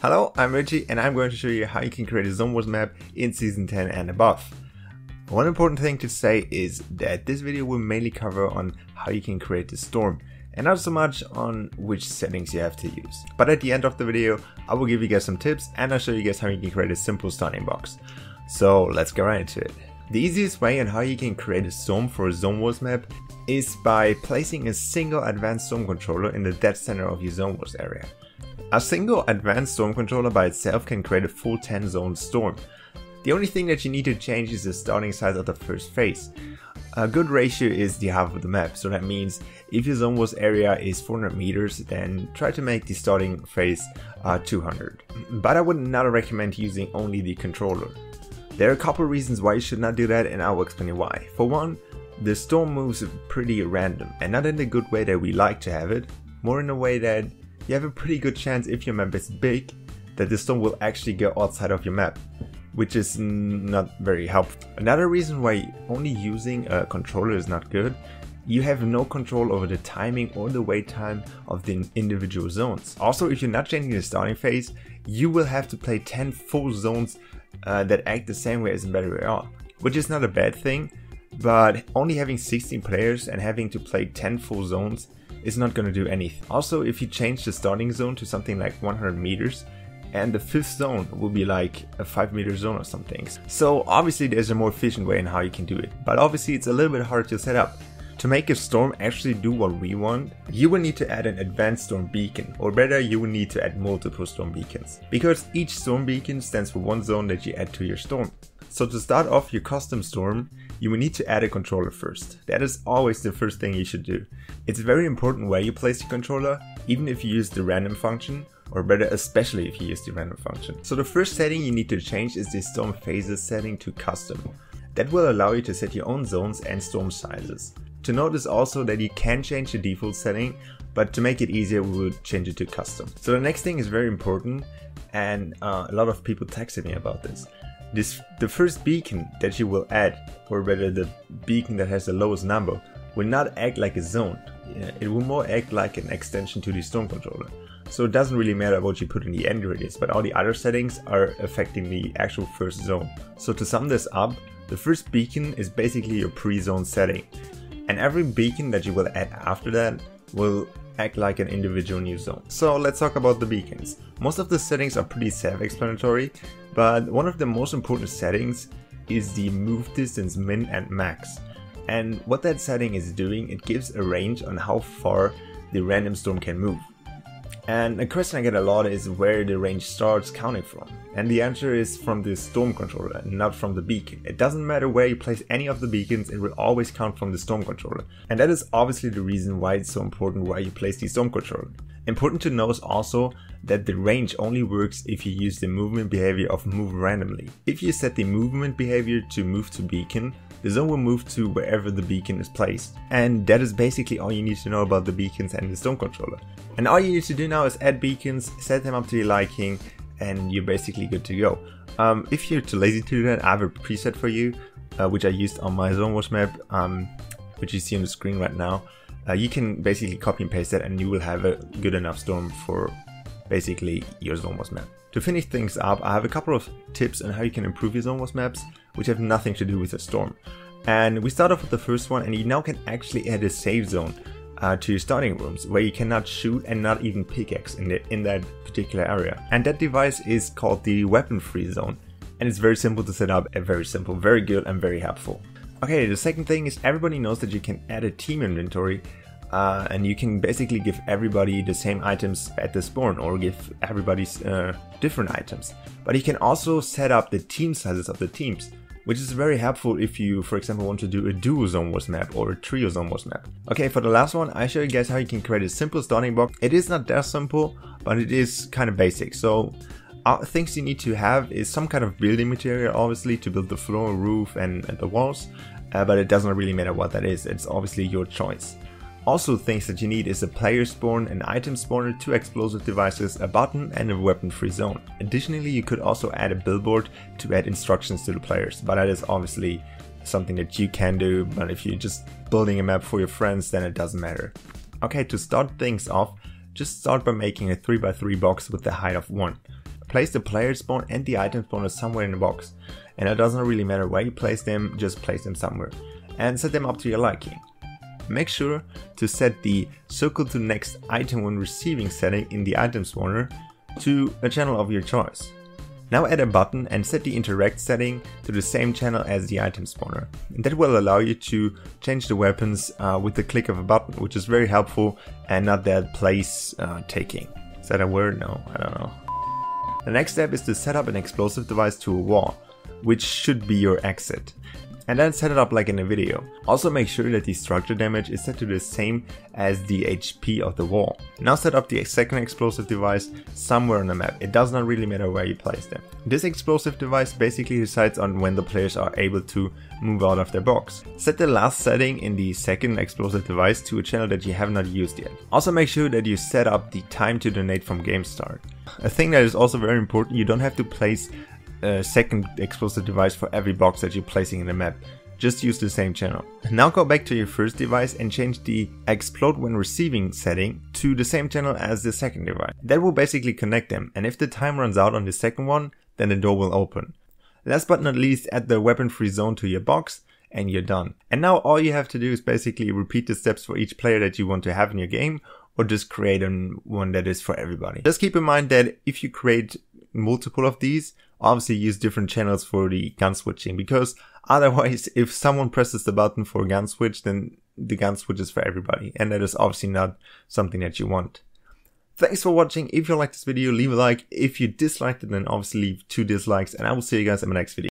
Hello, I'm Richie and I'm going to show you how you can create a Zone Wars map in Season 10 and above. One important thing to say is that this video will mainly cover on how you can create the storm and not so much on which settings you have to use. But at the end of the video, I will give you guys some tips and I'll show you guys how you can create a simple starting box. So let's get right into it. The easiest way on how you can create a storm for a Zone Wars map is by placing a single advanced storm controller in the dead center of your Zone Wars area. A single advanced storm controller by itself can create a full 10 zone storm. The only thing that you need to change is the starting size of the first phase. A good ratio is the half of the map, so that means if your Zone Wars area is 400 meters, then try to make the starting phase 200. But I would not recommend using only the controller. There are a couple reasons why you should not do that, and I will explain you why. For one, the storm moves pretty random, and not in the good way that we like to have it, more in a way that you have a pretty good chance, if your map is big, that the storm will actually go outside of your map, which is not very helpful. Another reason why only using a controller is not good, you have no control over the timing or the wait time of the individual zones. Also, if you're not changing the starting phase, you will have to play 10 full zones that act the same way as in Battle Royale, which is not a bad thing, but only having 16 players and having to play 10 full zones is not going to do anything. Also, if you change the starting zone to something like 100 meters, and the fifth zone will be like a 5-meter zone or something. So obviously there's a more efficient way in how you can do it, but obviously it's a little bit hard to set up. To make a storm actually do what we want, you will need to add an advanced storm beacon, or better, you will need to add multiple storm beacons, because each storm beacon stands for one zone that you add to your storm. So to start off your custom storm, you will need to add a controller first. That is always the first thing you should do. It's very important where you place the controller, even if you use the random function, or better, especially if you use the random function. So the first setting you need to change is the storm phases setting to custom. That will allow you to set your own zones and storm sizes. To notice also that you can change the default setting, but to make it easier we will change it to custom. So the next thing is very important, and a lot of people texted me about this. The first beacon that you will add, or rather the beacon that has the lowest number, will not act like a zone. It will more act like an extension to the storm controller. So it doesn't really matter what you put in the end radius, but all the other settings are affecting the actual first zone. So to sum this up, the first beacon is basically your pre-zone setting. And every beacon that you will add after that will act like an individual new zone. So let's talk about the beacons. Most of the settings are pretty self-explanatory, but one of the most important settings is the move distance min and max. And what that setting is doing, it gives a range on how far the random storm can move. And a question I get a lot is where the range starts counting from. And the answer is from the storm controller, not from the beacon. It doesn't matter where you place any of the beacons, it will always count from the storm controller. And that is obviously the reason why it's so important where you place the storm controller. Important to know is also that the range only works if you use the movement behavior of move randomly. If you set the movement behavior to move to beacon, the zone will move to wherever the beacon is placed. And that is basically all you need to know about the beacons and the storm controller. And all you need to do now is add beacons, set them up to your liking, and you're basically good to go. If you're too lazy to do that, I have a preset for you, which I used on my Zone Wars map, which you see on the screen right now. You can basically copy and paste that and you will have a good enough storm for basically your Zone Wars map. To finish things up, I have a couple of tips on how you can improve your Zone Wars maps, which have nothing to do with the storm. And we start off with the first one, and you now can actually add a save zone to your starting rooms, where you cannot shoot and not even pickaxe in that particular area. And that device is called the weapon free zone. And it's very simple to set up, and very simple, very good and very helpful. Okay, the second thing is everybody knows that you can add a team inventory, and you can basically give everybody the same items at the spawn, or give everybody different items. But you can also set up the team sizes of the teams, which is very helpful if you, for example, want to do a duo Zone Wars map or a trio Zone Wars map. Okay, for the last one, I show you guys how you can create a simple starting box. It is not that simple, but it is kind of basic. So things you need to have is some kind of building material, obviously, to build the floor, roof, and the walls. But it doesn't really matter what that is. It's obviously your choice. Also, things that you need is a player spawn, an item spawner, 2 explosive devices, a button, and a weapon-free zone. Additionally, you could also add a billboard to add instructions to the players, but that is obviously something that you can do, but if you're just building a map for your friends, then it doesn't matter. Okay, to start things off, just start by making a 3x3 box with the height of 1. place the player spawn and the item spawner somewhere in the box. And it doesn't really matter where you place them, just place them somewhere. And set them up to your liking. Make sure to set the circle to next item when receiving setting in the item spawner to a channel of your choice. Now add a button and set the interact setting to the same channel as the item spawner. And that will allow you to change the weapons with the click of a button, which is very helpful and not that place taking. Is that a word? No, I don't know. The next step is to set up an explosive device to a wall, which should be your exit. And then set it up like in a video. Also make sure that the structure damage is set to the same as the HP of the wall. Now set up the second explosive device somewhere on the map. It does not really matter where you place them. This explosive device basically decides on when the players are able to move out of their box. Set the last setting in the second explosive device to a channel that you have not used yet. Also make sure that you set up the time to donate from game start. A thing that is also very important, you don't have to place a second explosive device for every box that you're placing in the map. Just use the same channel. Now go back to your first device and change the explode when receiving setting to the same channel as the second device. That will basically connect them, and if the time runs out on the second one, then the door will open. Last but not least, add the weapon free zone to your box and you're done. And now all you have to do is basically repeat the steps for each player that you want to have in your game, or just create one that is for everybody. Just keep in mind that if you create multiple of these, obviously use different channels for the gun switching, because otherwise if someone presses the button for a gun switch, then the gun switch is for everybody, and that is obviously not something that you want. Thanks for watching. If you liked this video, leave a like. If you disliked it, then obviously leave 2 dislikes, and I will see you guys in my next video.